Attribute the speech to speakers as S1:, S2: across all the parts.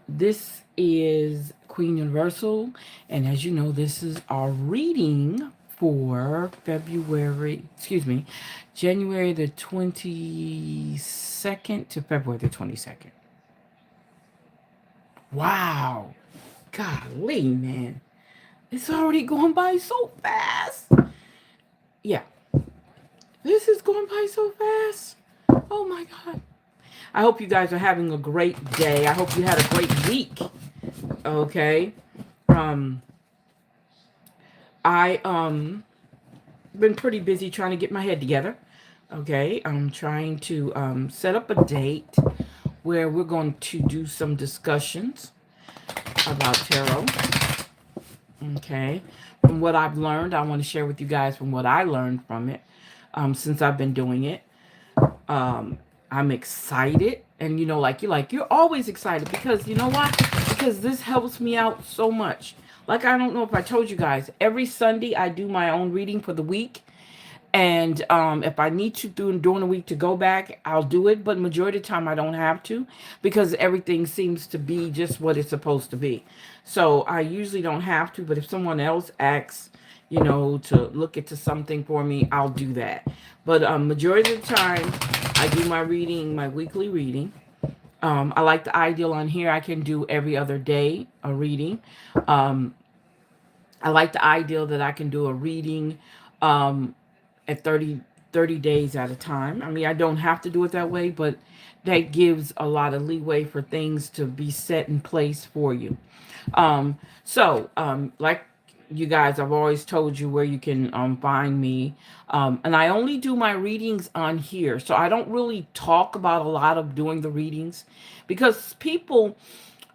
S1: This is Queen Universal, and as you know, this is our reading for January the 22nd to February the 22nd. Wow. Golly, man. It's already going by so fast. Yeah, this is going by so fast. Oh my God. I hope you guys are having a great day. I hope you had a great week. Okay. Um, I been pretty busy trying to get my head together. Okay. I'm trying to set up a date where we're going to do some discussions about tarot. Okay. From what I've learned, I want to share with you guys from what I learned from it since I've been doing it. Um, I'm excited. And you're always excited because you know why? Because this helps me out so much. Like, I don't know if I told you guys, every Sunday I do my own reading for the week. And if I need to during the week to go back, I'll do it. But majority of the time, I don't have to because everything seems to be just what it's supposed to be. So I usually don't have to. But if someone else asks, to look into something for me, I'll do that. But majority of the time, I do my reading, my weekly reading. I like the ideal on here. I can do every other day a reading. Um, I like the ideal that I can do a reading. At 30 days at a time. I mean, I don't have to do it that way, but that gives a lot of leeway for things to be set in place for you. Like you guys, I've always told you where you can find me. And I only do my readings on here. So I don't really talk about a lot of doing the readings because people,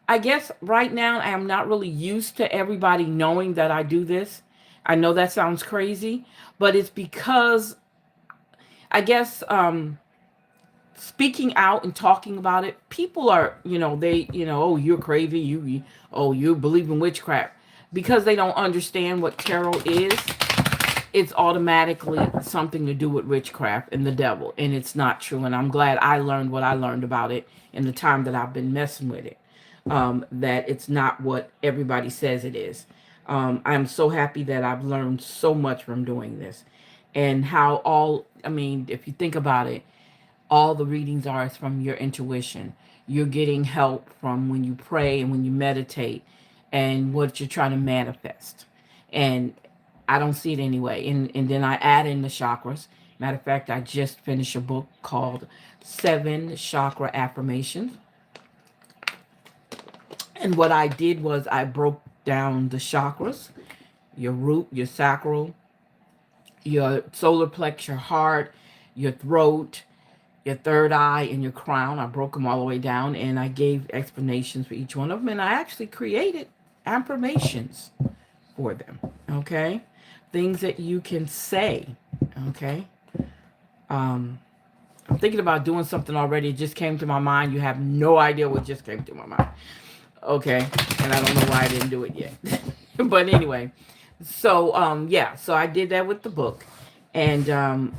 S1: I guess right now, I am not really used to everybody knowing that I do this. I know that sounds crazy, but it's because I guess speaking out and talking about it, people are, oh, you're crazy, oh, you believe in witchcraft. Because they don't understand what tarot is, it's automatically something to do with witchcraft and the devil, and it's not true. And I'm glad I learned what I learned about it in the time that I've been messing with it. That it's not what everybody says it is. I'm so happy that I've learned so much from doing this, and how I mean, if you think about it, all the readings are is from your intuition. You're getting help from when you pray and when you meditate and what you're trying to manifest. And I don't see it anyway. And then I add in the chakras. Matter of fact, I just finished a book called Seven Chakra Affirmations. And what I did was I broke down the chakras, your root, your sacral, your solar plex, your heart, your throat, your third eye, and your crown. I broke them all the way down and I gave explanations for each one of them. And I actually created affirmations for them. Okay? Things that you can say. Okay? Um, I'm thinking about doing something already. It just came to my mind. You have no idea what just came to my mind. Okay? And I don't know why I didn't do it yet. But anyway, so yeah, so I did that with the book. And I'm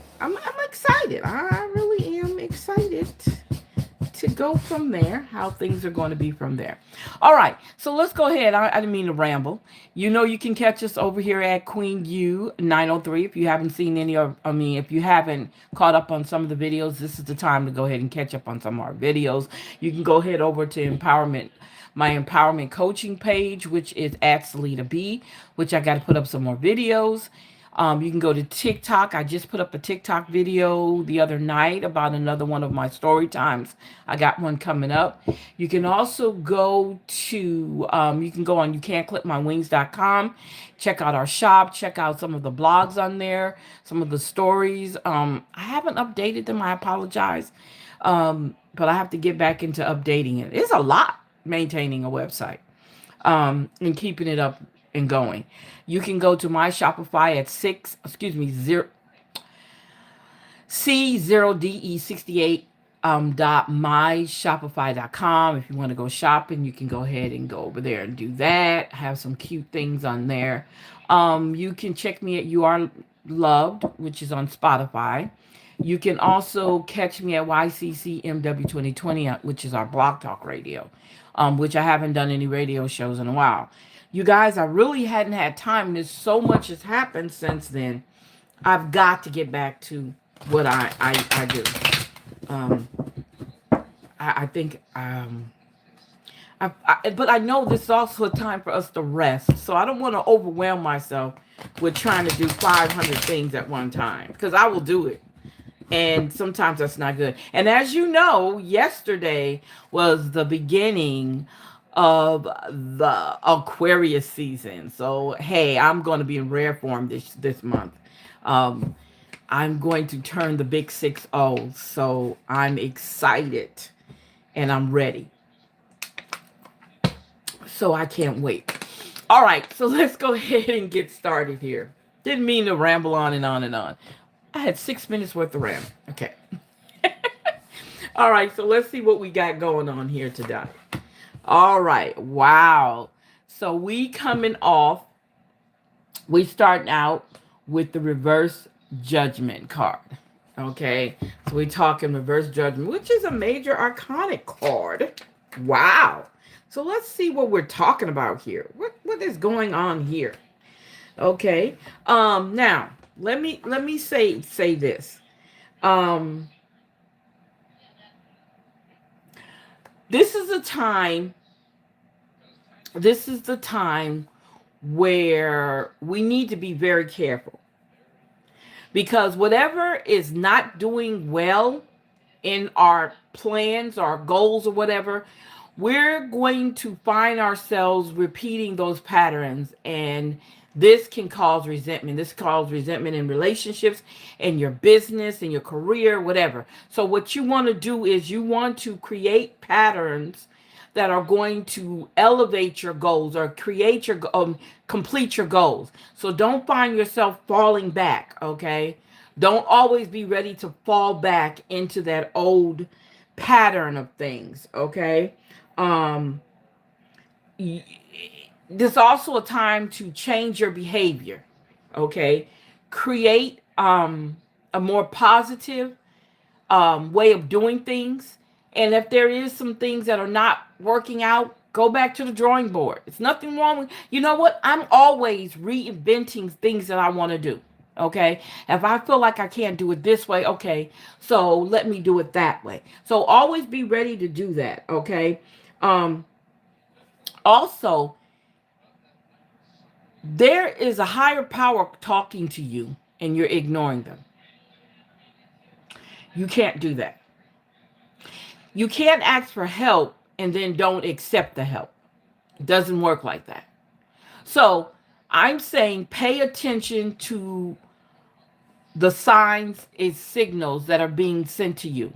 S1: excited. I really am excited to go from there, how things are going to be from there. All right, so let's go ahead. I didn't mean to ramble. You know, you can catch us over here at Queen U 903. If you haven't seen any of, I mean, if you haven't caught up on some of the videos, this is the time to go ahead and catch up on some of our videos. You can go ahead over to my empowerment coaching page, which is at Salita B, which I got to put up some more videos. You can go to TikTok. I just put up a TikTok video the other night about another one of my story times. I got one coming up. You can also go to, you can go on youcan'tclipmywings.com, check out our shop, check out some of the blogs on there, some of the stories. I haven't updated them. I apologize. But I have to get back into updating it. It's a lot maintaining a website and keeping it up and going. You can go to my Shopify at C0DE68 dot myshopify.com. If you want to go shopping, you can go ahead and go over there and do that. I have some cute things on there. You can check me at You Are Loved, which is on Spotify. You can also catch me at YCCMW 2020, which is our Blog Talk Radio, which I haven't done any radio shows in a while. You guys, I really hadn't had time. There's so much has happened since then. I've got to get back to what I do. Um, I think, but I know this is also a time for us to rest. So I don't want to overwhelm myself with trying to do 500 things at one time, because I will do it. And sometimes that's not good. And as you know, yesterday was the beginning of the Aquarius season. So hey, I'm going to be in rare form this month. Um, I'm going to turn the big 6-0. So I'm excited and I'm ready. So I can't wait. All right, so let's go ahead and get started here. Didn't mean to ramble on and on and on. I had 6 minutes worth of RAM. Okay. All right, so let's see what we got going on here today. All right, wow. So we starting out with the reverse judgment card. Okay, so we're talking reverse judgment, which is a major arcanic card. Wow. So let's see what we're talking about here. What is going on here? Okay. Now let me say this. This is the time where we need to be very careful, because whatever is not doing well in our plans, our goals, or whatever, we're going to find ourselves repeating those patterns, and this can cause resentment. This causes resentment in relationships, in your business, in your career, whatever. So what you want to do is you want to create patterns that are going to elevate your goals or create your complete your goals. So don't find yourself falling back, okay? Don't always be ready to fall back into that old pattern of things, okay? This is also a time to change your behavior, okay? Create a more positive way of doing things. And if there is some things that are not working out, go back to the drawing board. It's nothing wrong with, you know what? I'm always reinventing things that I want to do. Okay. If I feel like I can't do it this way, okay, so let me do it that way. So always be ready to do that. Okay. Also, there is a higher power talking to you and you're ignoring them. You can't do that. You can't ask for help and then don't accept the help. It doesn't work like that. So I'm saying pay attention to the signs and signals that are being sent to you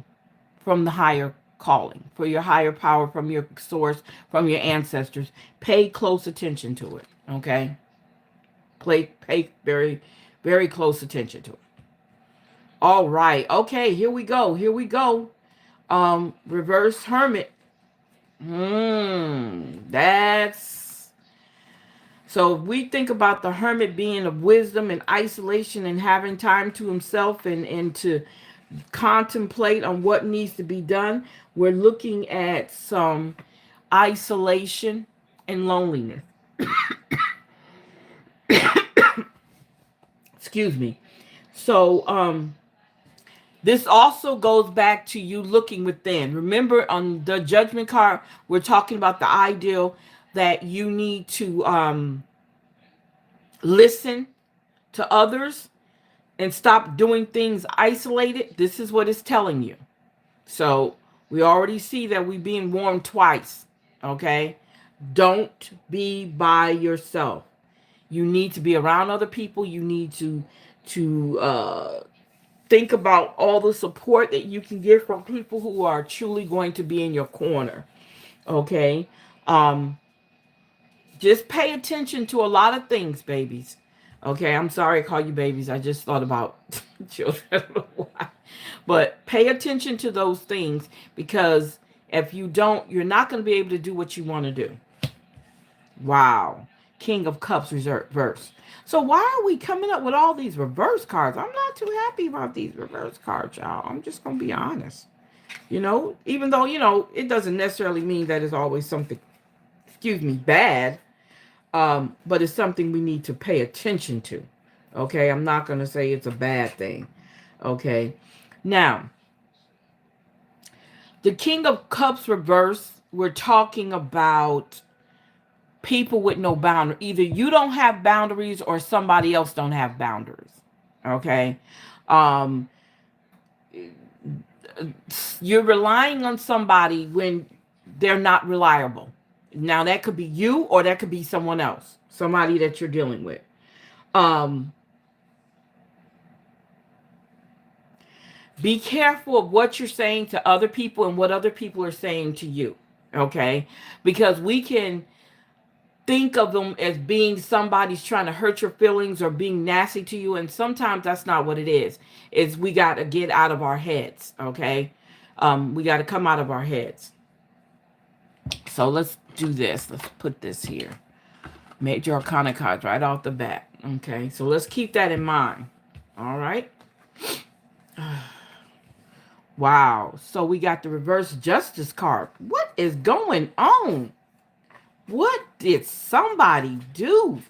S1: from the higher calling, for your higher power, from your source, from your ancestors. Pay close attention to it. Okay? Pay very, very close attention to it. All right. Okay, here we go. Here we go. Reverse hermit. That's so if we think about the hermit being of wisdom and isolation and having time to himself and to contemplate on what needs to be done, we're looking at some isolation and loneliness. Excuse me. So this also goes back to you looking within. Remember, on the judgment card, we're talking about the ideal that you need to listen to others and stop doing things isolated. This is what it's telling you. So we already see that we're being warned twice. Okay? Don't be by yourself. You need to be around other people. You need to think about all the support that you can get from people who are truly going to be in your corner. Okay? Just pay attention to a lot of things, babies. Okay, I'm sorry I call you babies. I just thought about children. I don't know why. But pay attention to those things, because if you don't, you're not going to be able to do what you want to do. Wow. King of Cups reverse. So why are we coming up with all these reverse cards? I'm not too happy about these reverse cards, y'all. I'm just going to be honest. Even though, it doesn't necessarily mean that it's always something, excuse me, bad. But it's something we need to pay attention to. Okay, I'm not going to say it's a bad thing. Okay, now, the King of Cups reverse, we're talking about people with no boundary. Either you don't have boundaries or somebody else don't have boundaries. Okay, um, you're relying on somebody when they're not reliable. Now, that could be you or that could be someone else, somebody that you're dealing with. Um, be careful of what you're saying to other people and what other people are saying to you. Okay, because we can think of them as being somebody's trying to hurt your feelings or being nasty to you, and sometimes that's not what it is. Is we got to get out of our heads. Okay, we got to come out of our heads. So let's do this. Let's put this here. Major Arcana cards right off the bat. Okay, so let's keep that in mind. All right. Wow. So we got the reverse justice card. What is going on? What did somebody do?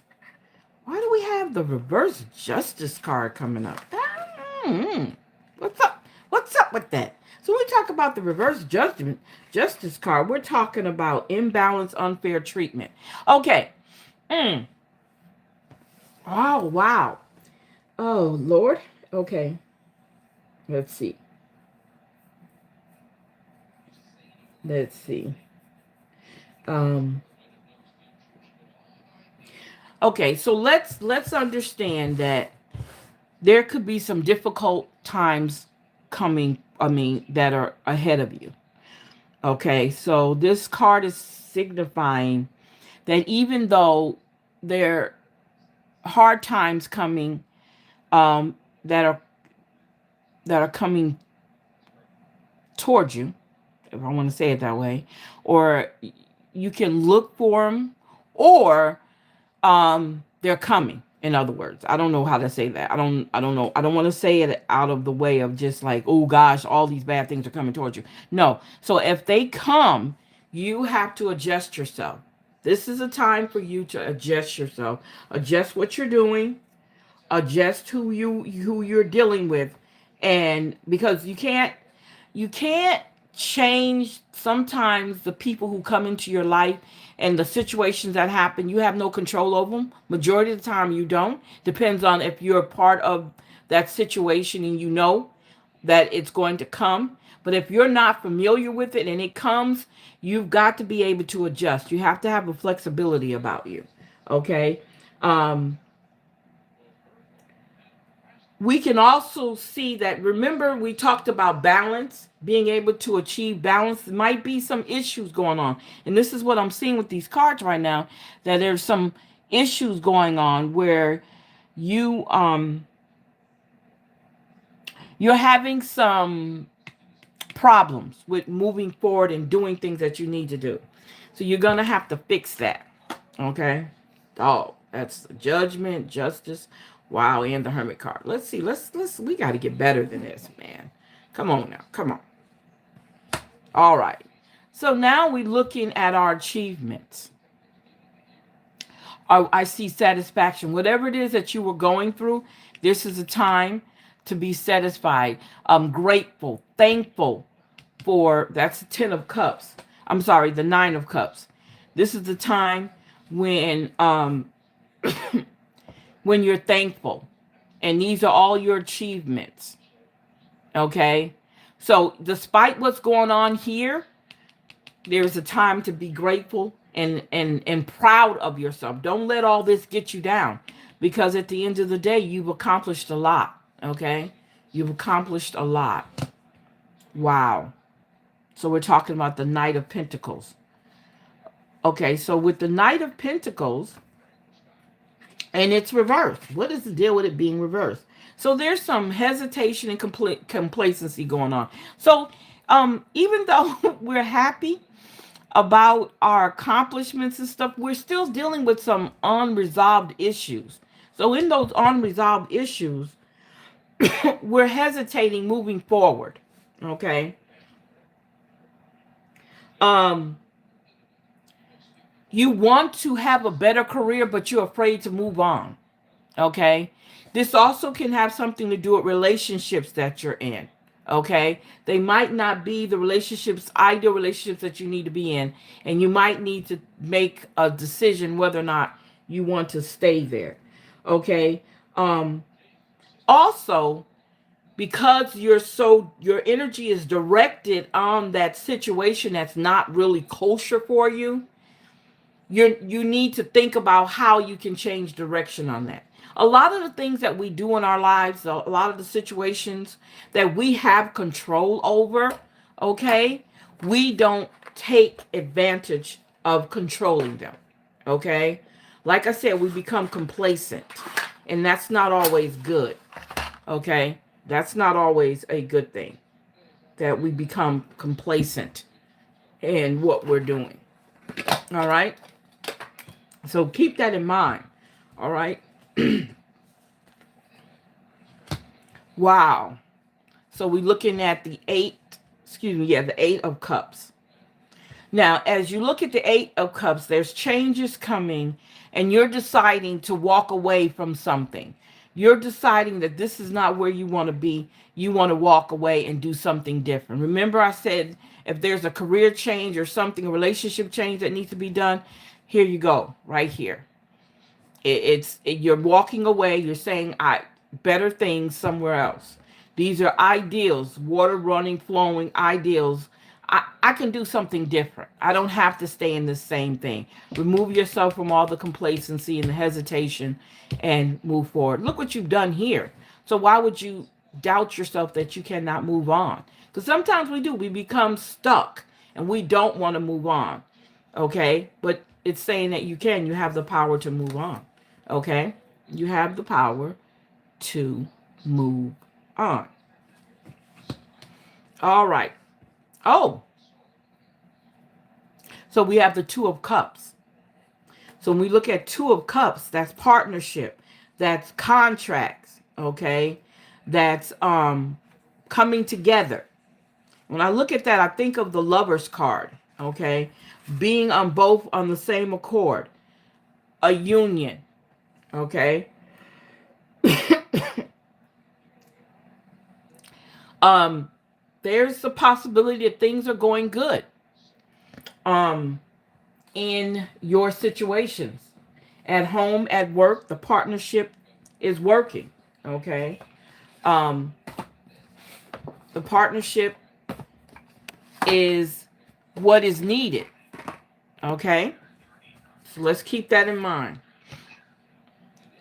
S1: Why do we have the reverse justice card coming up? What's up? What's up with that? So when we talk about the reverse justice card, we're talking about imbalance, unfair treatment. Okay. Oh, wow. Oh, Lord. Okay. Let's see. Let's see. Okay, so let's understand that there could be some difficult times coming, that are ahead of you. Okay, so this card is signifying that even though there are hard times coming, that are coming towards you, if I want to say it that way, or you can look for them, or they're coming. In other words, I don't know how to say that. I don't know. I don't want to say it out of the way of just like, oh gosh, all these bad things are coming towards you. No. So if they come, you have to adjust yourself. This is a time for you to adjust yourself. Adjust what you're doing. Adjust who you're dealing with. And because you can't change sometimes the people who come into your life and the situations that happen. You have no control over them. Majority of the time you don't. Depends on if you're a part of that situation and you know that it's going to come. But if you're not familiar with it and it comes, you've got to be able to adjust. You have to have a flexibility about you. Okay. We can also see that, remember, we talked about balance, being able to achieve balance. There might be some issues going on. And this is what I'm seeing with these cards right now, that there's some issues going on where you're having some problems with moving forward and doing things that you need to do. So you're going to have to fix that. Okay? Oh, that's the Judgment, Justice. Wow, and the Hermit card. Let's see. We got to get better than this, man. Come on now. Come on. All right. So now we're looking at our achievements. I see satisfaction. Whatever it is that you were going through, this is a time to be satisfied. I'm grateful, thankful for, that's the 10 of Cups. I'm sorry, the 9 of Cups. This is the time when when you're thankful. And these are all your achievements. Okay? So despite what's going on here, there's a time to be grateful and proud of yourself. Don't let all this get you down. Because at the end of the day, you've accomplished a lot. Okay? You've accomplished a lot. Wow. So we're talking about the Knight of Pentacles. Okay, so with the Knight of Pentacles, and it's reversed. What is the deal with it being reversed? So there's some hesitation and complacency going on. So even though we're happy, about our accomplishments and stuff, we're still dealing with some unresolved issues. So in those unresolved issues, we're hesitating moving forward. Okay. Um, you want to have a better career, but you're afraid to move on. Okay. This also can have something to do with relationships that you're in. Okay. They might not be the relationships, ideal relationships that you need to be in. And you might need to make a decision whether or not you want to stay there. Okay. Also, because your energy is directed on that situation that's not really kosher for you, you need to think about how you can change direction on that. A lot of the things that we do in our lives, a lot of the situations that we have control over, okay, we don't take advantage of controlling them. Okay, like I said, we become complacent, and that's not always good. Okay, that's not always a good thing, that we become complacent in what we're doing. All right, so keep that in mind. All right. Wow. So we're looking at the the 8 of Cups. Now, as you look at the 8 of Cups, there's changes coming, and you're deciding to walk away from something. You're deciding that this is not where you want to be. You want to walk away and do something different. Remember, I said if there's a career change or something, a relationship change that needs to be done, here you go, right here. You're walking away. You're saying, I better things somewhere else. These are ideals, water running, flowing ideals. I can do something different. I don't have to stay in the same thing. Remove yourself from all the complacency and the hesitation and move forward. Look what you've done here. So why would you doubt yourself that you cannot move on? Because sometimes we do. We become stuck and we don't want to move on. Okay? But it's saying that you can. You have the power to move on. Okay? You have the power to move on. All right. Oh, so we have the 2 of Cups. So when we look at 2 of Cups, that's partnership, that's contracts, okay? That's coming together. When I look at that, I think of the Lover's card, okay? Being on both on the same accord, a union, okay? There's a possibility that things are going good in your situations. At home, at work, the partnership is working. Okay. The partnership is what is needed. Okay. So let's keep that in mind.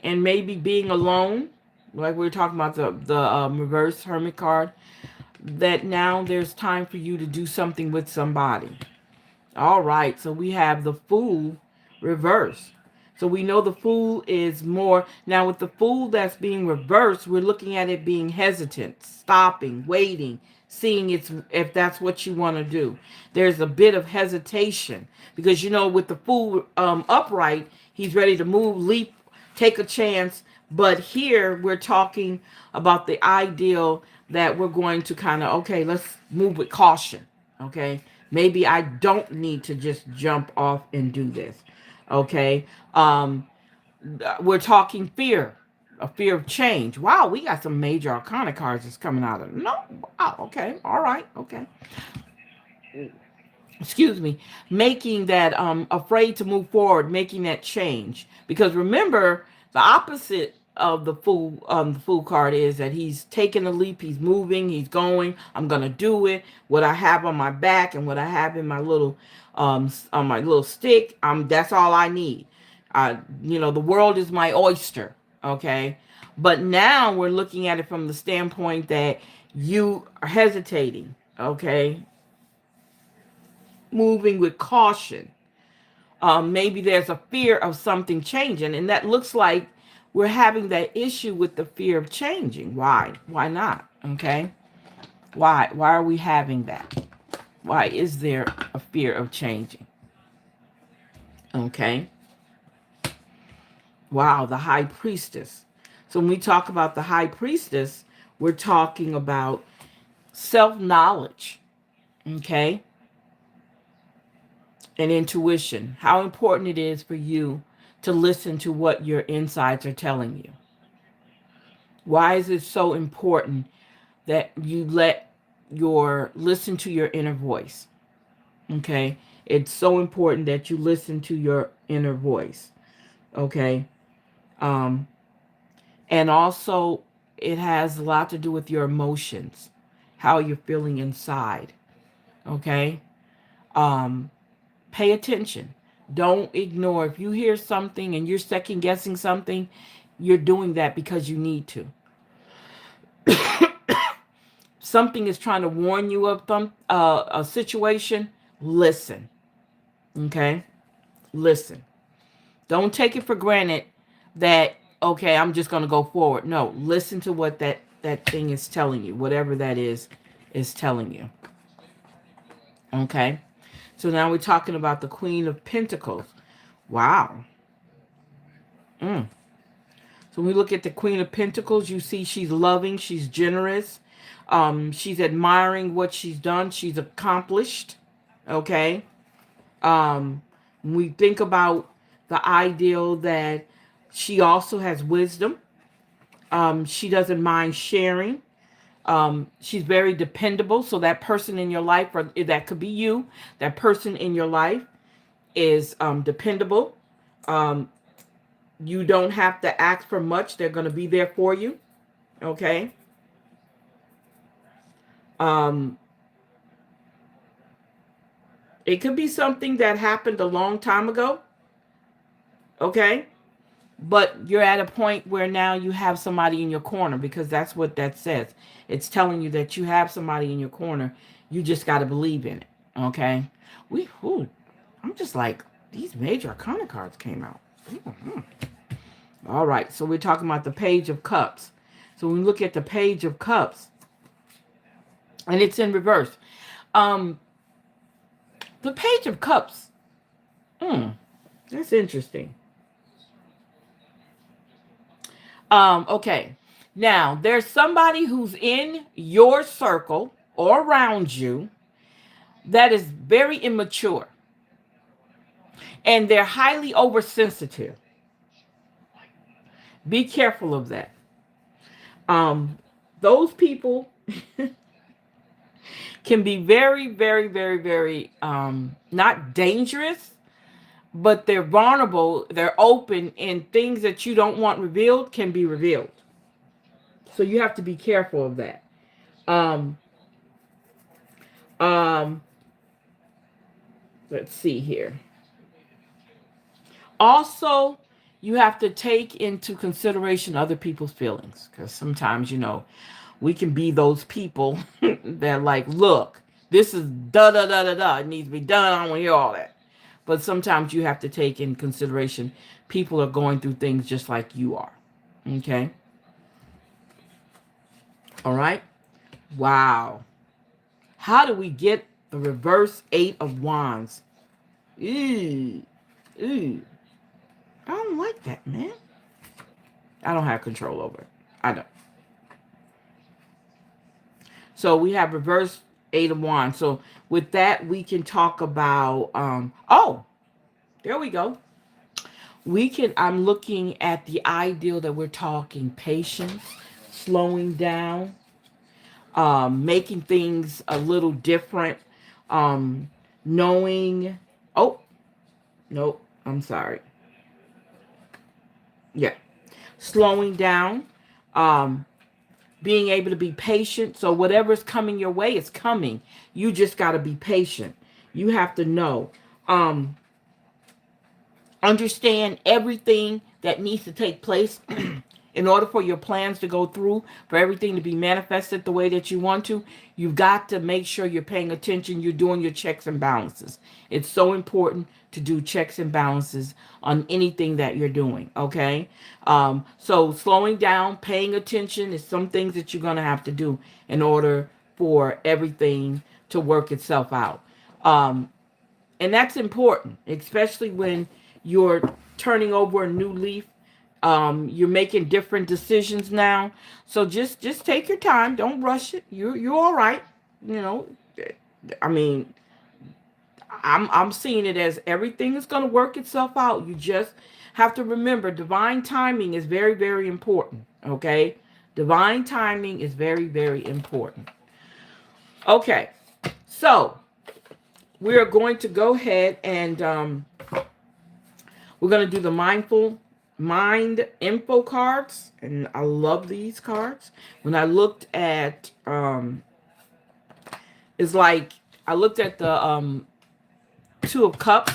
S1: And maybe being alone, like we were talking about the reverse Hermit card, that now there's time for you to do something with somebody. All right, so we have the Fool reverse. So we know the Fool is more. Now with the Fool that's being reversed, we're looking at it being hesitant, stopping, waiting, seeing if that's what you want to do. There's a bit of hesitation because, with the Fool upright, he's ready to move, leap, take a chance. But here we're talking about the ideal that we're going to kind of, okay, let's move with caution. Okay. Maybe I don't need to just jump off and do this. Okay. We're talking fear, a fear of change. Wow, we got some major arcana cards that's coming out of. No. Wow. Okay. All right. Okay. Excuse me. Making that afraid to move forward, making that change. Because remember, the opposite of the fool card is that he's taking a leap, he's moving, he's going, I'm gonna do it. What I have on my back and what I have in my little on my little stick, that's all I need. The world is my oyster. Okay. But now we're looking at it from the standpoint that you are hesitating. Okay. Moving with caution. Maybe there's a fear of something changing, and that looks like we're having that issue with the fear of changing. Why? Why not? Okay. Why are we having that? Why is there a fear of changing? Okay. Wow, the high priestess. So when we talk about the high priestess, we're talking about self-knowledge, okay, and intuition. How important it is for you to listen to what your insides are telling you. Why is it so important that you listen to your inner voice? Okay? It's so important that you listen to your inner voice. Okay? Um and also it has a lot to do with your emotions, how you're feeling inside. Okay? Um Pay attention. Don't ignore. If you hear something and you're second guessing something, you're doing that because you need to. Something is trying to warn you of a situation. Listen. Okay? Listen. Don't take it for granted that, okay, I'm just going to go forward. No, listen to what that thing is telling you, whatever that is telling you. Okay? So now we're talking about the Queen of Pentacles. Wow. Mm. So when we look at the Queen of Pentacles, you see she's loving, she's generous, she's admiring what she's done, she's accomplished. Okay. When we think about the ideal that she also has wisdom. She doesn't mind sharing. She's very dependable. So that person in your life, or that could be you, that person in your life is dependable. Um, you don't have to ask for much. They're going to be there for you. Okay. Um, it could be something that happened a long time ago. Okay. But you're at a point where now you have somebody in your corner, because that's what that says. It's telling you that you have somebody in your corner. You just got to believe in it. Okay. I'm just like, these major arcana cards came out. Mm-hmm. All right. So we're talking about the Page of Cups. So when we look at the Page of Cups, and it's in reverse. The Page of Cups. That's interesting. Okay. Now, there's somebody who's in your circle or around you that is very immature. And they're highly oversensitive. Be careful of that. Those people can be very, very, very, very not dangerous, but they're vulnerable, they're open, and things that you don't want revealed can be revealed. So you have to be careful of that. Um, um, let's see here. Also, you have to take into consideration other people's feelings, because sometimes, we can be those people that like, look, this is da da da da da. It needs to be done. I don't want to hear all that. But sometimes you have to take in consideration people are going through things just like you are. Okay. All right. Wow. How do we get the reverse 8 of Wands? Ooh. Ooh. I don't like that, man. I don't have control over it. I don't. So we have reverse 8 of Wands. So with that, we can talk about, oh, there we go. I'm looking at the ideal that we're talking patience, slowing down, making things a little different, um, knowing, oh, nope, I'm sorry. Yeah. Slowing down, um, being able to be patient. So whatever's coming your way is coming. You just got to be patient. You have to know. Understand everything that needs to take place in order for your plans to go through, for everything to be manifested the way that you want to. You've got to make sure you're paying attention. You're doing your checks and balances. It's so important to do checks and balances on anything that you're doing. Okay. So slowing down, paying attention is some things that you're going to have to do in order for everything to work itself out. And that's important, especially when You're turning over a new leaf. You're making different decisions now. So just take your time. Don't rush it. You're all right. You know, I mean, I'm seeing it as everything is going to work itself out. You just have to remember divine timing is very, very important. Okay, divine timing is very, very important. Okay, so we are going to go ahead and we're going to do the mindful mind info cards, and I love these cards. When I looked at it's like I looked at the Two of Cups,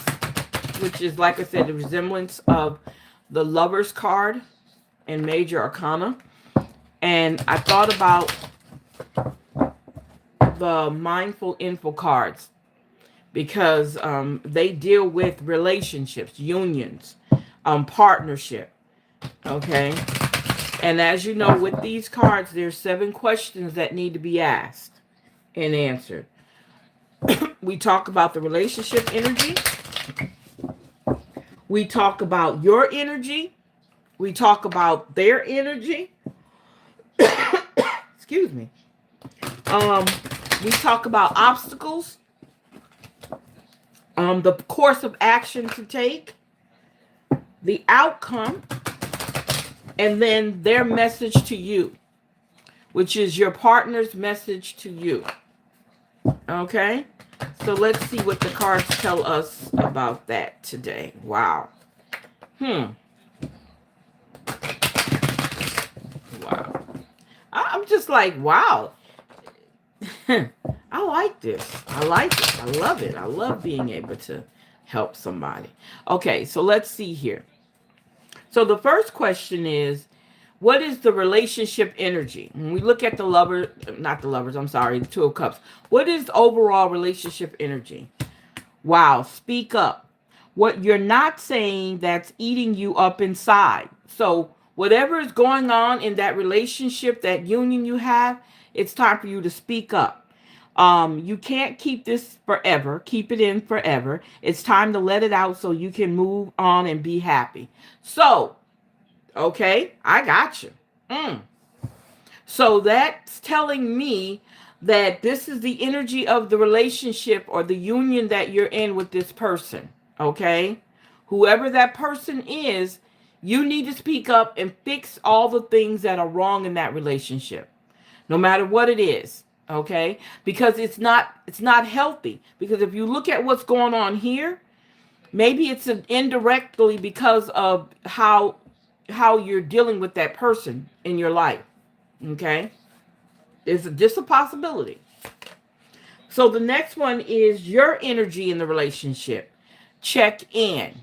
S1: which is, like I said, the resemblance of the Lover's card in Major Arcana. And I thought about the Mindful Info cards because they deal with relationships, unions, partnership. Okay. And as you know, with these cards, there's 7 questions that need to be asked and answered. We talk about the relationship energy. We talk about your energy. We talk about their energy. Excuse me. We talk about obstacles, the course of action to take, the outcome, and then their message to you, which is your partner's message to you. Okay? So let's see what the cards tell us about that today. Wow. Wow. I'm just like, wow. I like this. I like it. I love it. I love being able to help somebody. Okay, so let's see here. So the first question is, what is the relationship energy? When we look at the lover, not the lovers, I'm sorry, the Two of Cups. What is the overall relationship energy? Wow, speak up. What you're not saying that's eating you up inside. So whatever is going on in that relationship, that union you have, it's time for you to speak up. You can't keep this forever. Keep it in forever. It's time to let it out so you can move on and be happy. So, okay, I got you. So that's telling me that this is the energy of the relationship or the union that you're in with this person. Okay? Whoever that person is, you need to speak up and fix all the things that are wrong in that relationship. No matter what it is. Okay? Because it's not healthy. Because if you look at what's going on here, maybe it's indirectly because of how you're dealing with that person in your life. Okay? Is this a possibility? So the next one is your energy in the relationship. Check in.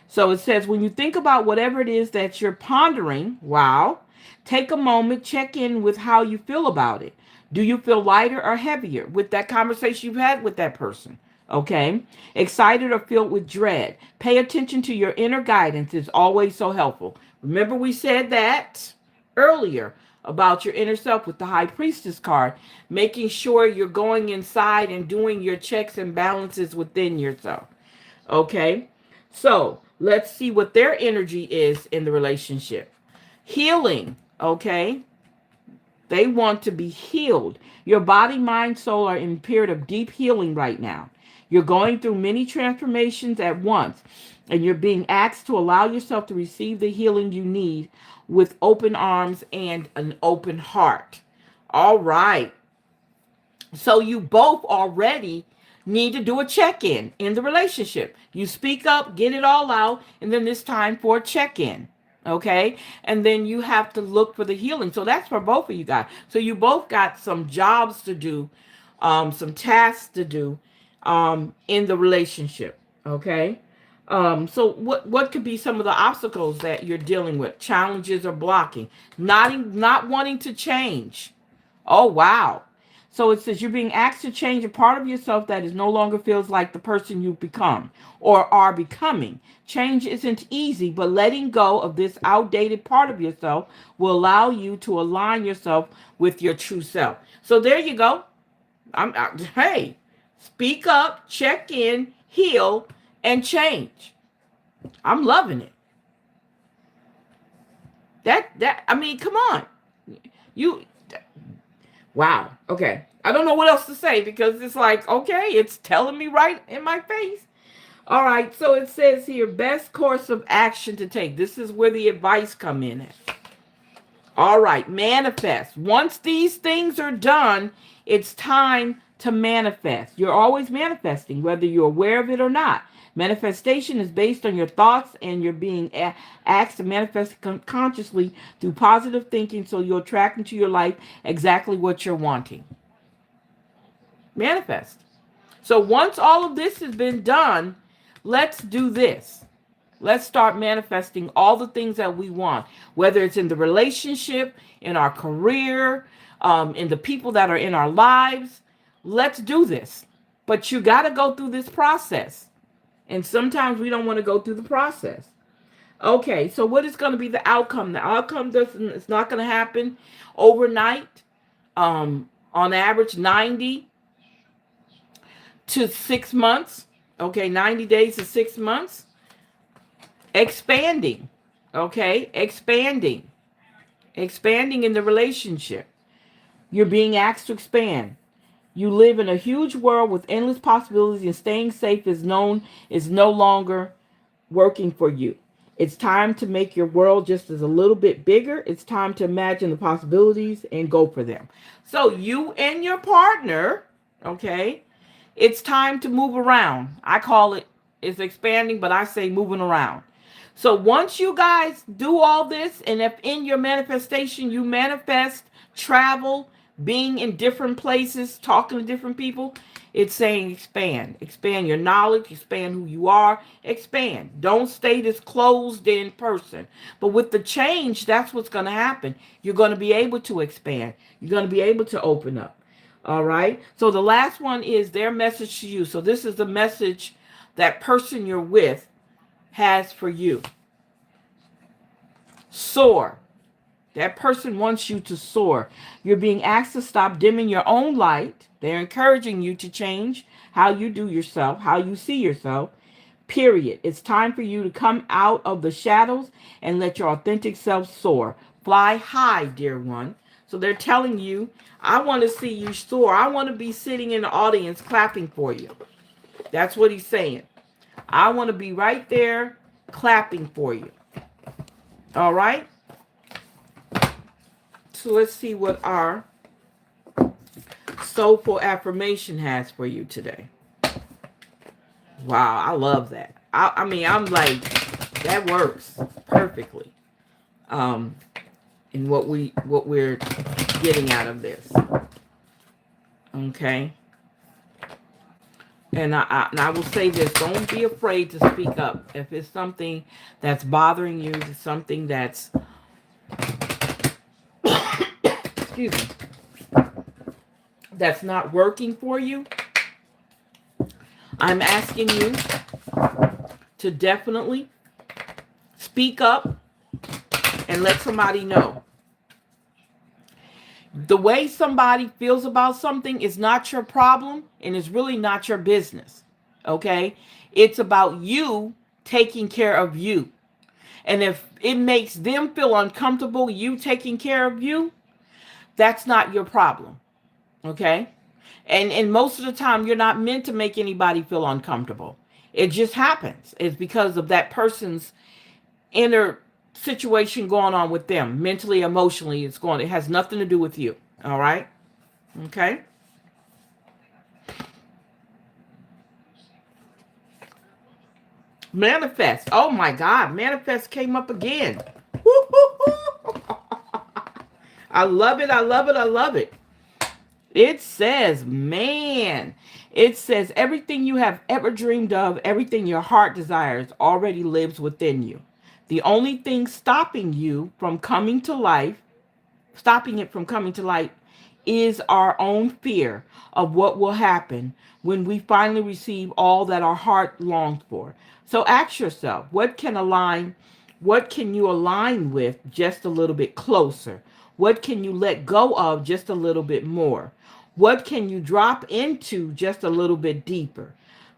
S1: So it says, when you think about whatever it is that you're pondering, wow, take a moment, check in with how you feel about it. Do you feel lighter or heavier with that conversation you've had with that person? Okay. Excited or filled with dread. Pay attention to your inner guidance. It's always so helpful. Remember we said that earlier about your inner self with the High Priestess card, making sure you're going inside and doing your checks and balances within yourself. Okay. So let's see what their energy is in the relationship. Healing. Okay. They want to be healed. Your body, mind, soul are in a period of deep healing right now. You're going through many transformations at once, and you're being asked to allow yourself to receive the healing you need with open arms and an open heart. All right. So you both already need to do a check-in in the relationship. You speak up, get it all out, and then it's time for a check-in. Okay, and then you have to look for the healing. So that's for both of you guys. So you both got some jobs to do, some tasks to do in the relationship. Okay, so what could be some of the obstacles that you're dealing with? Challenges or blocking? Not wanting to change. Oh wow. So it says you're being asked to change a part of yourself that is no longer feels like the person you've become or are becoming. Change isn't easy, but letting go of this outdated part of yourself will allow you to align yourself with your true self. So there you go. Hey, speak up, check in, heal, and change. I'm loving it. I mean, come on. You wow. Okay. I don't know what else to say because it's like, okay, it's telling me right in my face. All right. So it says here, best course of action to take. This is where the advice come in at. All right, manifest. Once these things are done, it's time to manifest. You're always manifesting, whether you're aware of it or not. Manifestation is based on your thoughts, and you're being asked to manifest consciously through positive thinking, so you'll attract into your life exactly what you're wanting. Manifest. So once all of this has been done, let's do this. Let's start manifesting all the things that we want, whether it's in the relationship, in our career, in the people that are in our lives. Let's do this. But you got to go through this process. And sometimes we don't want to go through the process. Okay, so what is going to be the outcome? The outcome doesn't, it's not going to happen overnight. On average, 90 to 6 months. Okay, 90 days to 6 months. Expanding. Okay, expanding in the relationship. You're being asked to expand. You live in a huge world with endless possibilities, and staying safe is no longer working for you. It's time to make your world just as a little bit bigger. It's time to imagine the possibilities and go for them. So you and your partner, okay, it's time to move around. I call it, it's expanding, but I say moving around. So once you guys do all this, and if in your manifestation you manifest travel, being in different places, talking to different people, it's saying expand. Expand your knowledge, expand who you are, expand. Don't stay this closed in person. But with the change, that's what's going to happen. You're going to be able to expand. You're going to be able to open up. All right. So the last one is their message to you. So this is the message that person you're with has for you. Soar. That person wants you to soar. You're being asked to stop dimming your own light. They're encouraging you to change how you do yourself, how you see yourself. Period. It's time for you to come out of the shadows and let your authentic self soar. Fly high, dear one. So they're telling you, I want to see you soar. I want to be sitting in the audience clapping for you. That's what he's saying. I want to be right there clapping for you. All right? So let's see what our soulful affirmation has for you today. Wow, I love that. I mean, I'm like, that works perfectly. In what we're getting out of this. Okay. And I will say this, don't be afraid to speak up. If it's something that's bothering you, it's something that's excuse me, that's not working for you, I'm asking you to definitely speak up and let somebody know. The way somebody feels about something is not your problem, and it's really not your business. Okay? It's about you taking care of you. And if it makes them feel uncomfortable, you taking care of you, that's not your problem. Okay? And most of the time, you're not meant to make anybody feel uncomfortable. It just happens. It's because of that person's inner situation going on with them, mentally, emotionally. It has nothing to do with you. All right? Okay? Manifest. Oh my God, manifest came up again. I love it. I love it. I love it. It says, man, it says everything you have ever dreamed of, everything your heart desires already lives within you. The only thing stopping you from coming to life, stopping it from coming to light, is our own fear of what will happen when we finally receive all that our heart longs for. So ask yourself, what can you align with just a little bit closer? What can you let go of just a little bit more? What can you drop into just a little bit deeper?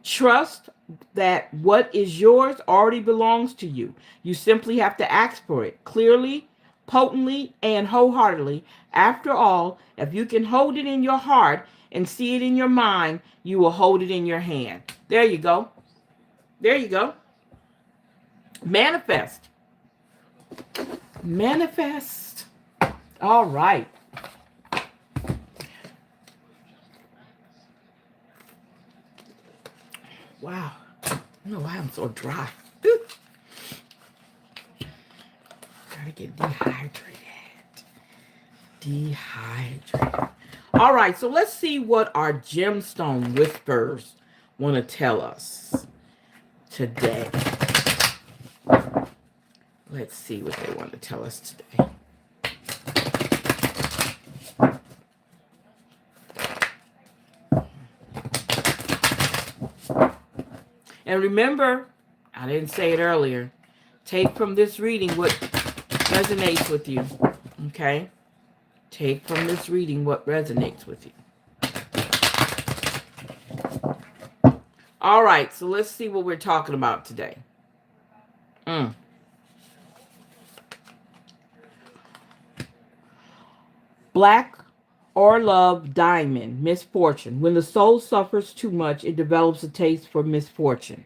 S1: Trust that what is yours already belongs to you. You simply have to ask for it clearly, potently, and wholeheartedly. After all, if you can hold it in your heart and see it in your mind, you will hold it in your hand. There you go. There you go. Manifest. Manifest. All right. Wow. I don't know why I'm so dry. Gotta get dehydrated. Dehydrated. All right, so let's see what our gemstone whispers want to tell us today. Let's see what they want to tell us today. And remember, I didn't say it earlier, take from this reading what resonates with you, okay? Take from this reading what resonates with you. All right, so let's see what we're talking about today. Black or love diamond, misfortune. When the soul suffers too much, it develops a taste for misfortune.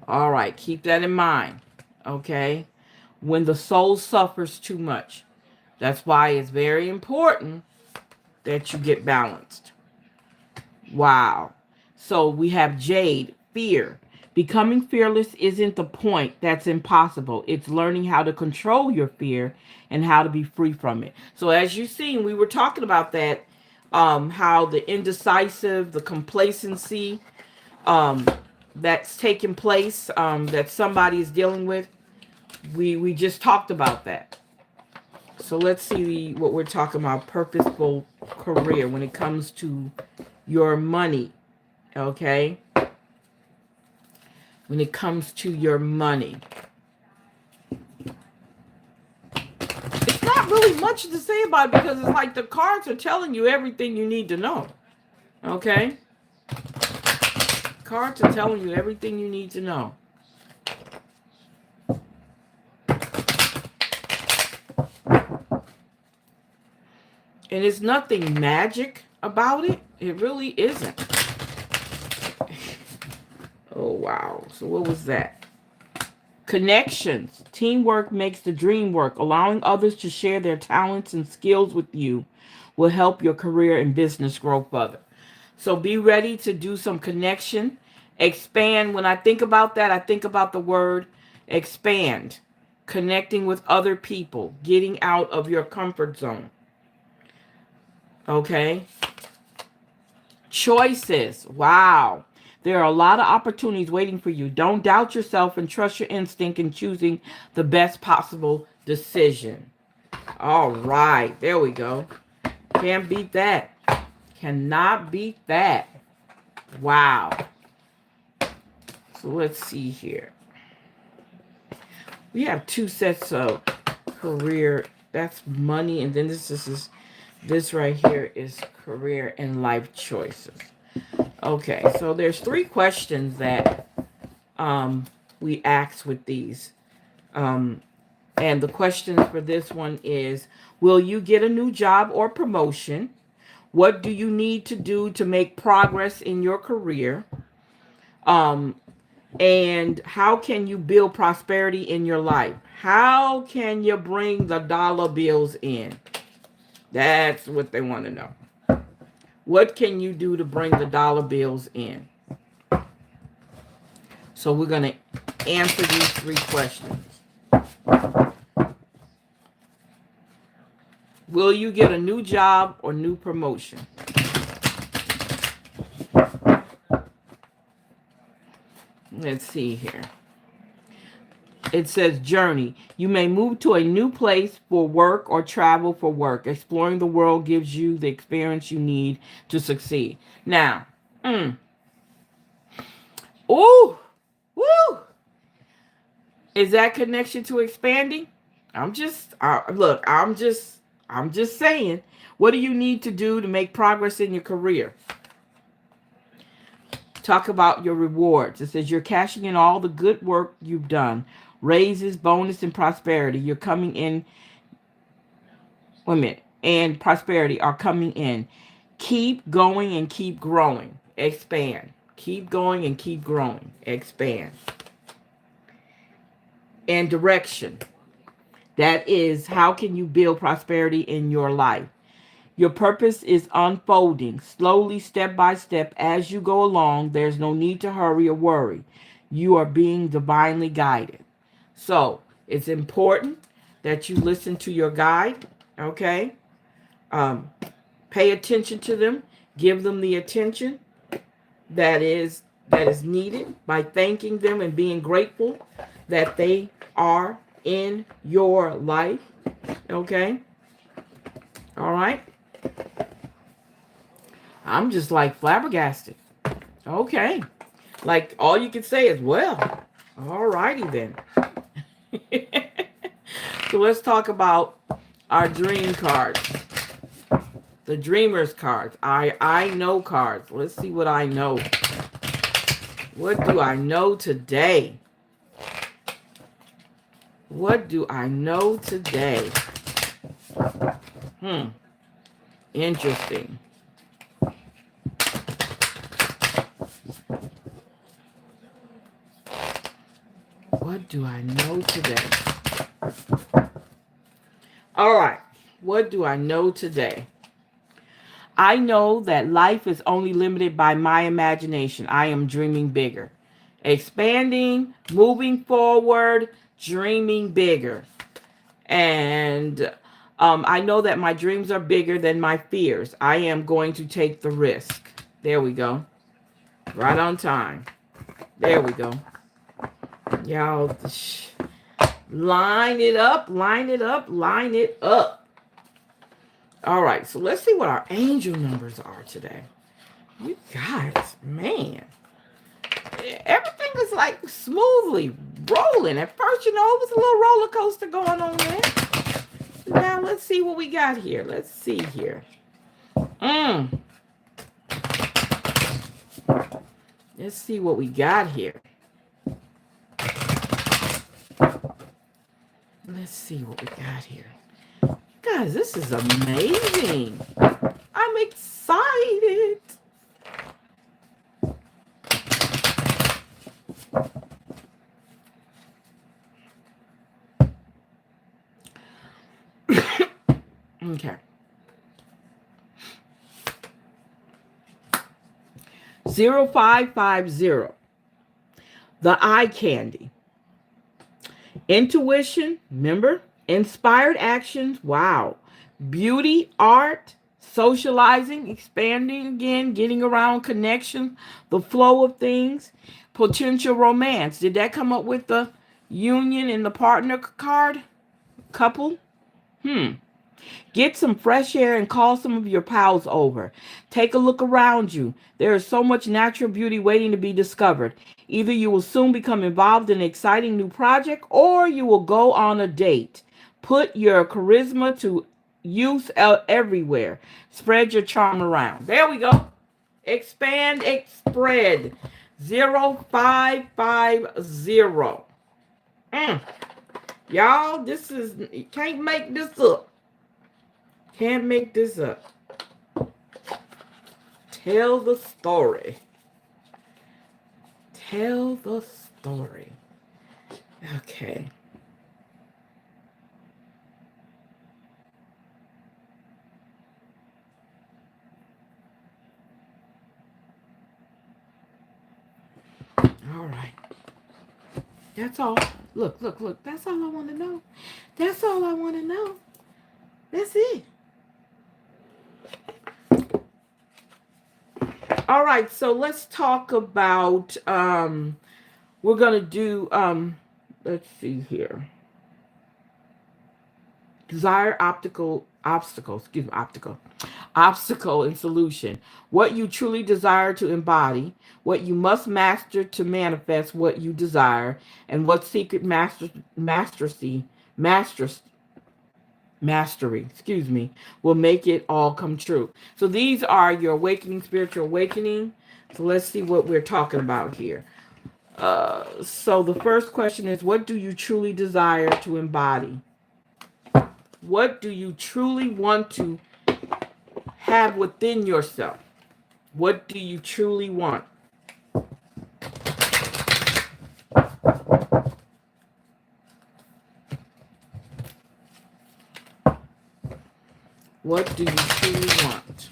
S1: All right, keep that in mind, okay? When the soul suffers too much. That's why it's very important that you get balanced. Wow. So we have Jade, fear. Becoming fearless isn't the point. That's impossible. It's learning how to control your fear and how to be free from it. So as you've seen, we were talking about that, how the indecisive, the complacency that's taking place, that somebody is dealing with. We just talked about that. So let's see what we're talking about. Purposeful career when it comes to your money. Okay? When it comes to your money. It's not really much to say about it because it's like the cards are telling you everything you need to know. Okay? Cards are telling you everything you need to know. And it's nothing magic about it. It really isn't. Oh, wow. So what was that? Connections. Teamwork makes the dream work. Allowing others to share their talents and skills with you will help your career and business grow further. So be ready to do some connection. Expand. When I think about that, I think about the word expand. Connecting with other people. Getting out of your comfort zone. Okay? Choices. Wow. There are a lot of opportunities waiting for you. Don't doubt yourself and trust your instinct in choosing the best possible decision. All right. There we go. Can't beat that. Cannot beat that. Wow. So let's see here. We have two sets of career. That's money. And then this right here is career and life choices. Okay, so there's 3 questions that we ask with these. And the questions for this one is, will you get a new job or promotion? What do you need to do to make progress in your career? And how can you build prosperity in your life? How can you bring the dollar bills in? That's what they want to know. What can you do to bring the dollar bills in? So we're going to answer these 3 questions. Will you get a new job or new promotion? Let's see here. It says journey. You may move to a new place for work or travel for work. Exploring the world gives you the experience you need to succeed. Now, ooh, woo. Is that connection to expanding? I'm just saying, what do you need to do to make progress in your career? Talk about your rewards. It says you're cashing in all the good work you've done. Raises, bonus, and prosperity. You're coming in. Wait a minute. And prosperity are coming in. Keep going and keep growing. Expand. Keep going and keep growing. Expand. And direction. That is, how can you build prosperity in your life? Your purpose is unfolding slowly, step by step, as you go along. There's no need to hurry or worry. You are being divinely guided. So it's important that you listen to your guide, okay? Pay attention to them. Give them the attention that is needed by thanking them and being grateful that they are in your life, okay? All right. I'm just like flabbergasted. Okay. Like all you can say is, well, all righty then. So let's talk about our dream cards. The dreamers cards. I know cards. Let's see what I know. What do I know today? What do I know today? Interesting. What do I know today? All right. What do I know today? I know that life is only limited by my imagination. I am dreaming bigger. Expanding, moving forward, dreaming bigger. And I know that my dreams are bigger than my fears. I am going to take the risk. There we go. Right on time. There we go. Y'all, line it up, line it up, line it up. All right, so let's see what our angel numbers are today. You guys, man. Everything is like smoothly rolling. At first, it was a little roller coaster going on there. Now, let's see what we got here. Let's see here. Let's see what we got here. Let's see what we got here. Guys, this is amazing. I'm excited. Okay. 0550. The eye candy. Intuition, remember? Inspired actions, wow. Beauty, art, socializing, expanding again, getting around connections, the flow of things, potential romance. Did that come up with the union and the partner card? Couple? Get some fresh air and call some of your pals over. Take a look around you. There is so much natural beauty waiting to be discovered. Either you will soon become involved in an exciting new project or you will go on a date. Put your charisma to use everywhere. Spread your charm around. There we go. Expand, spread. 0550. Y'all, this is, you can't make this up. Can't make this up. Tell the story. Tell the story. Okay. All right. That's all. Look. That's all I want to know. That's all I want to know. That's it. All right, so let's talk about we're going to do let's see here. Desire obstacle and solution. What you truly desire to embody, what you must master to manifest what you desire, and what secret mastery, will make it all come true. So these are your awakening, spiritual awakening So let's see what we're talking about here. So the first question is, what do you truly desire to embody? What do you truly want to have within yourself? What do you truly want? What do you truly want?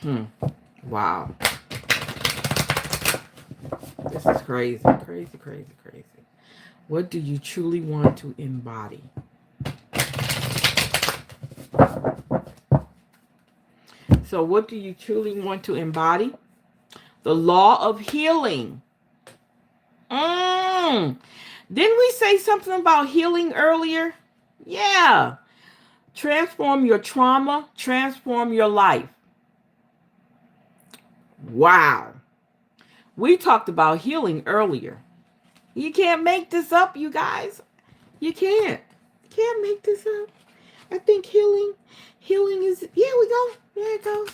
S1: Mm. Wow. This is crazy, crazy, crazy, crazy. What do you truly want to embody? So what do you truly want to embody? The law of healing. Didn't we say something about healing earlier? Yeah. Transform your trauma, transform your life. Wow. We talked about healing earlier. You can't make this up, you guys. You can't. You can't make this up. I think healing is, yeah, we go. There it goes.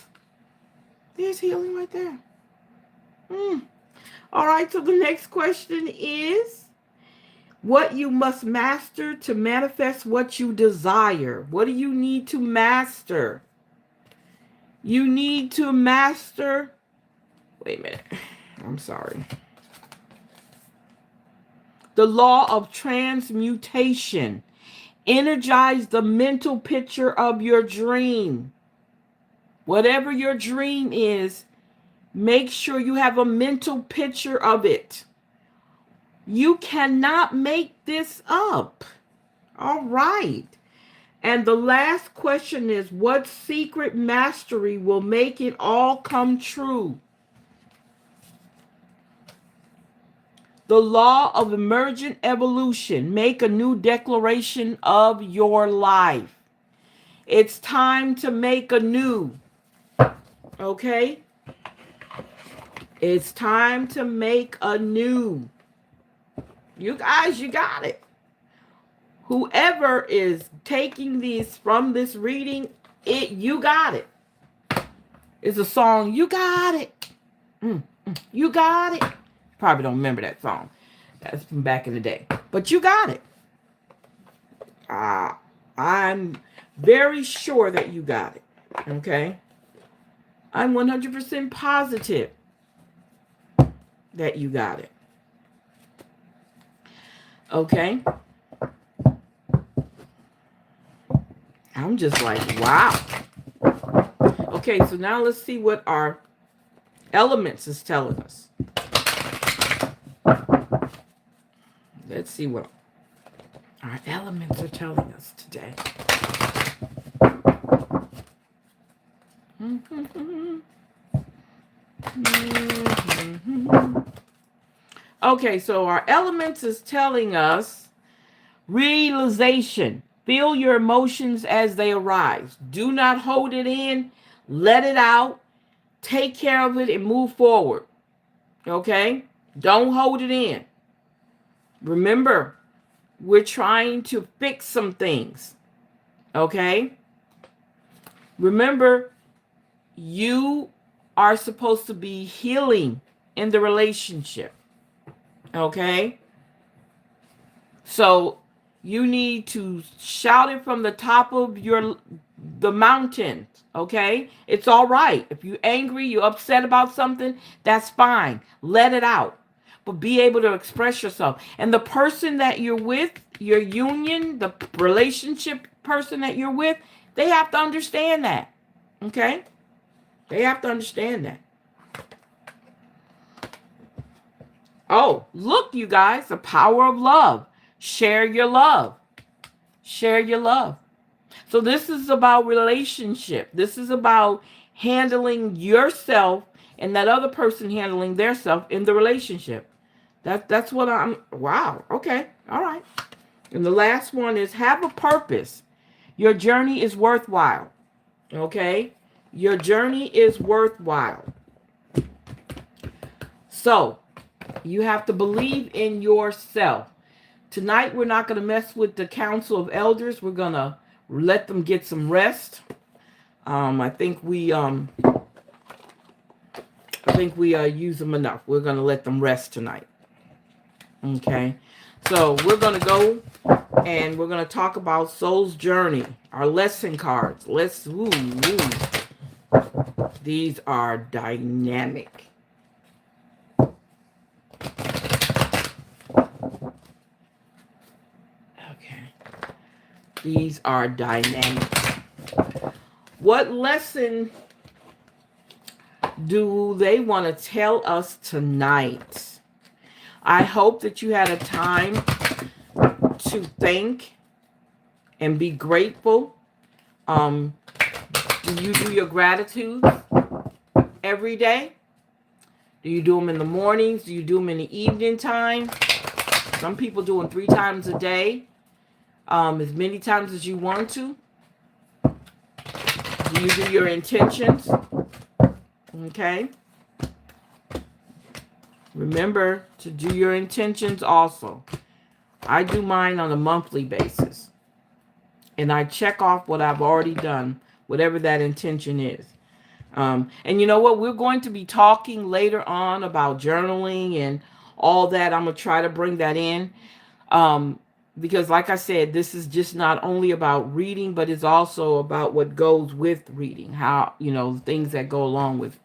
S1: There's healing right there. All right, so the next question is, what you must master to manifest what you desire. What do you need to master? You need to master, wait a minute, I'm sorry. The law of transmutation. Energize the mental picture of your dream. Whatever your dream is, make sure you have a mental picture of it. You cannot make this up. All right. And the last question is, what secret mastery will make it all come true? The law of emergent evolution. Make a new declaration of your life. It's time to make a new. Okay? It's time to make a new. You guys, you got it. Whoever is taking these from this reading, you got it. It's a song, you got it. You got it. Probably don't remember that song. That's from back in the day. But you got it. I'm very sure that you got it. Okay? I'm 100% positive that you got it. Okay? I'm just like, wow. Okay, so now let's see what our elements is telling us. Let's see what our elements are telling us today. Okay, so our elements is telling us realization. Feel your emotions as they arise. Do not hold it in. Let it out. Take care of it and move forward. Okay? Don't hold it in. Remember, we're trying to fix some things. Okay? Remember, you are supposed to be healing in the relationship. Okay? So you need to shout it from the top of the mountain. Okay? It's all right. If you're angry, you're upset about something, that's fine. Let it out. But be able to express yourself. And the person that you're with, your union, the relationship person that you're with, they have to understand that. Okay? They have to understand that. Oh, look, you guys, the power of love. Share your love. Share your love. So this is about relationship. This is about handling yourself and that other person handling their self in the relationship. That's what wow. Okay. All right. And the last one is have a purpose. Your journey is worthwhile. Okay? Your journey is worthwhile. So, you have to believe in yourself. Tonight, we're not going to mess with the Council of Elders. We're going to let them get some rest. I think we use them enough. We're gonna let them rest tonight. Okay, so we're gonna go and we're gonna talk about Soul's Journey, our lesson cards. These are dynamic. Okay, these are dynamic. What lesson do they want to tell us tonight? I hope that you had a time to think and be grateful. Do you do your gratitude every day? Do you do them in the mornings? Do you do them in the evening time? Some people do them 3 times a day, as many times as you want to. Do you do your intentions? Okay. Remember to do your intentions also. I do mine on a monthly basis. And I check off what I've already done, whatever that intention is. And you know what? We're going to be talking later on about journaling and all that. I'm going to try to bring that in. Because like I said, this is just not only about reading, but it's also about what goes with reading. How, things that go along with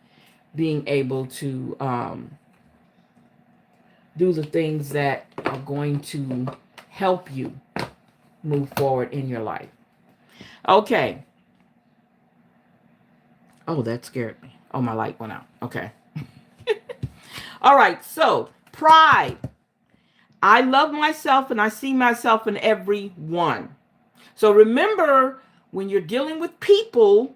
S1: being able to do the things that are going to help you move forward in your life. Okay. Oh, that scared me. Oh, my light went out. Okay. All right. So, pride. I love myself and I see myself in everyone. So remember, when you're dealing with people,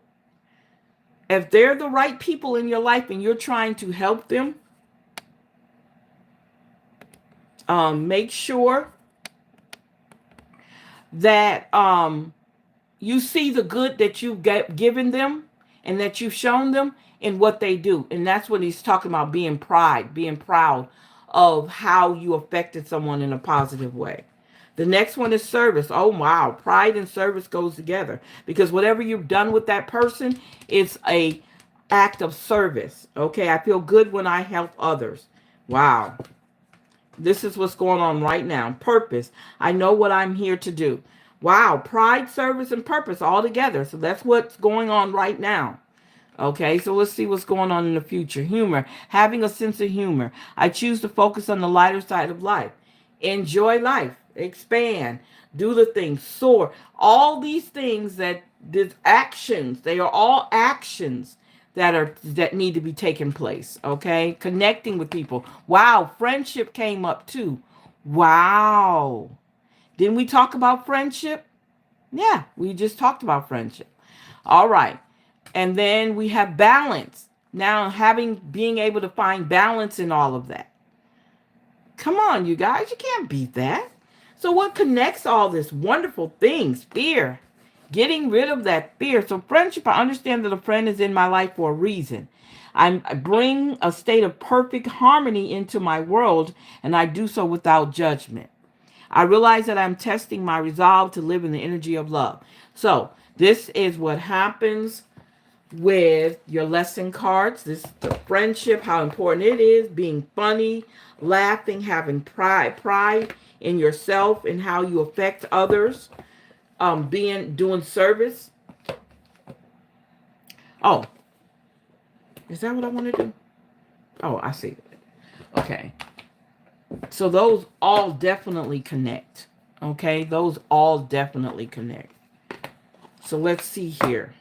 S1: if they're the right people in your life and you're trying to help them, make sure that you see the good that you've given them and that you've shown them in what they do. And that's what he's talking about, being proud of how you affected someone in a positive way. The next one is service. Oh, wow. Pride and service goes together, because whatever you've done with that person is a act of service. Okay. I feel good when I help others. Wow. This is what's going on right now. Purpose. I know what I'm here to do. Wow. Pride, service, and purpose all together. So that's what's going on right now. Okay, so let's see what's going on in the future. Humor. Having a sense of humor. I choose to focus on the lighter side of life. Enjoy life. Expand. Do the things. Soar. All these things these actions, they are all actions that need to be taking place. Okay, connecting with people. Wow, friendship came up too. Wow, didn't we talk about friendship? Yeah, we just talked about friendship. All right, and then we have balance. Now, being able to find balance in all of that. Come on, you guys, you can't beat that. So what connects all this wonderful things? Fear. Getting rid of that fear. So friendship, I understand that a friend is in my life for a reason. I bring a state of perfect harmony into my world, and I do so without judgment. I realize that I'm testing my resolve to live in the energy of love. So this is what happens with your lesson cards. This is the friendship, how important it is, being funny, laughing, having pride in yourself and how you affect others, doing service. Oh, is that what I want to do? Oh, I see. Okay. So those all definitely connect. Okay, those all definitely connect. So let's see here.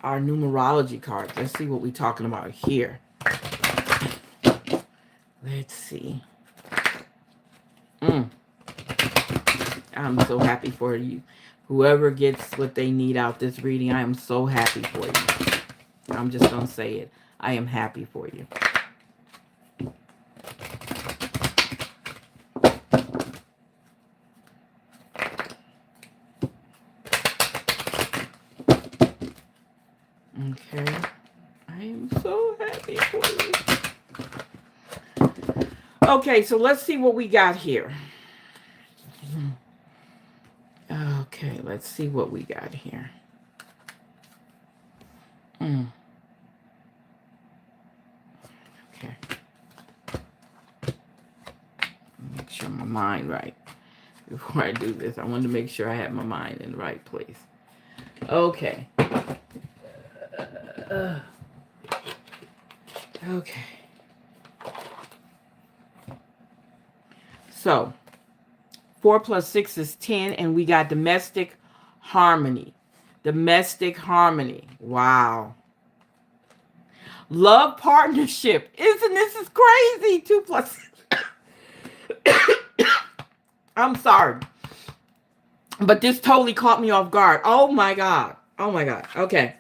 S1: Our numerology cards. Let's see what we're talking about here. Let's see. I'm so happy for you. Whoever gets what they need out this reading, I am so happy for you. I'm just going to say it. I am happy for you. Okay. I am so happy for you. Okay, so let's see what we got here. Okay, let's see what we got here. Okay. Make sure my mind right. Before I do this, I want to make sure I have my mind in the right place. Okay. Okay. So, 4 plus 6 is 10, and we got domestic harmony. Domestic harmony. Wow. Love partnership. Isn't this is crazy? 2 plus. I'm sorry. But this totally caught me off guard. Oh my God. Oh my God. Okay.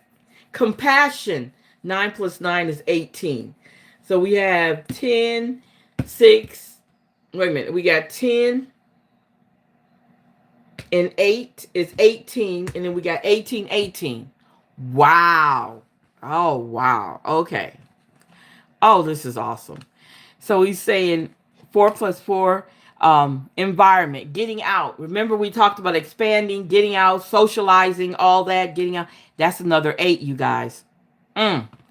S1: Compassion. 9 plus 9 is 18. So we have 10, 6. Wait a minute. We got 10 and 8 is 18. And then we got 18, 18. Wow. Oh, wow. Okay. Oh, this is awesome. So he's saying 4 plus 4, environment, getting out. Remember we talked about expanding, getting out, socializing, all that, getting out. That's another 8, you guys.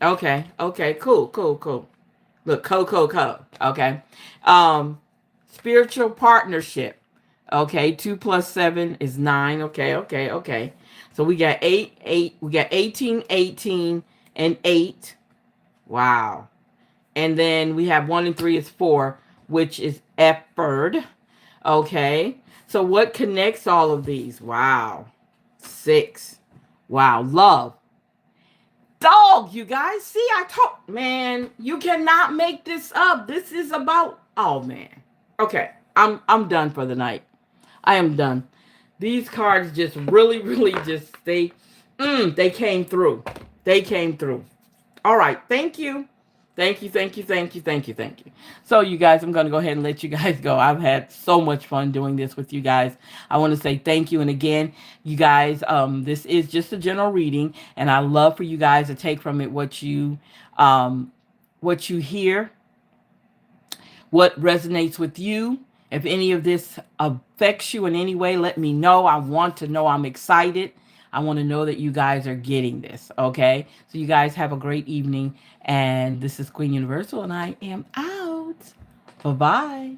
S1: Okay. Okay. Cool. Cool. Cool. Look, co. Okay. Spiritual partnership. Okay. 2 plus 7 is 9. Okay. Okay. Okay. So we got 8, 8. We got 18, 18, and 8. Wow. And then we have 1 and 3 is 4, which is effort. Okay. So what connects all of these? Wow. 6. Wow. Love. Dog, you guys. See, I told, man, you cannot make this up. This is about, oh man. Okay. I'm done for the night. I am done. These cards just really just they came through. They came through. All right. Thank you. Thank you. So, you guys, I'm going to go ahead and let you guys go. I've had so much fun doing this with you guys. I want to say thank you. And again, you guys, this is just a general reading, and I love for you guys to take from it what you hear, what resonates with you. If any of this affects you in any way, let me know. I want to know. I'm excited. I want to know that you guys are getting this, okay? So you guys have a great evening. And this is Queen Universal, and I am out. Bye-bye.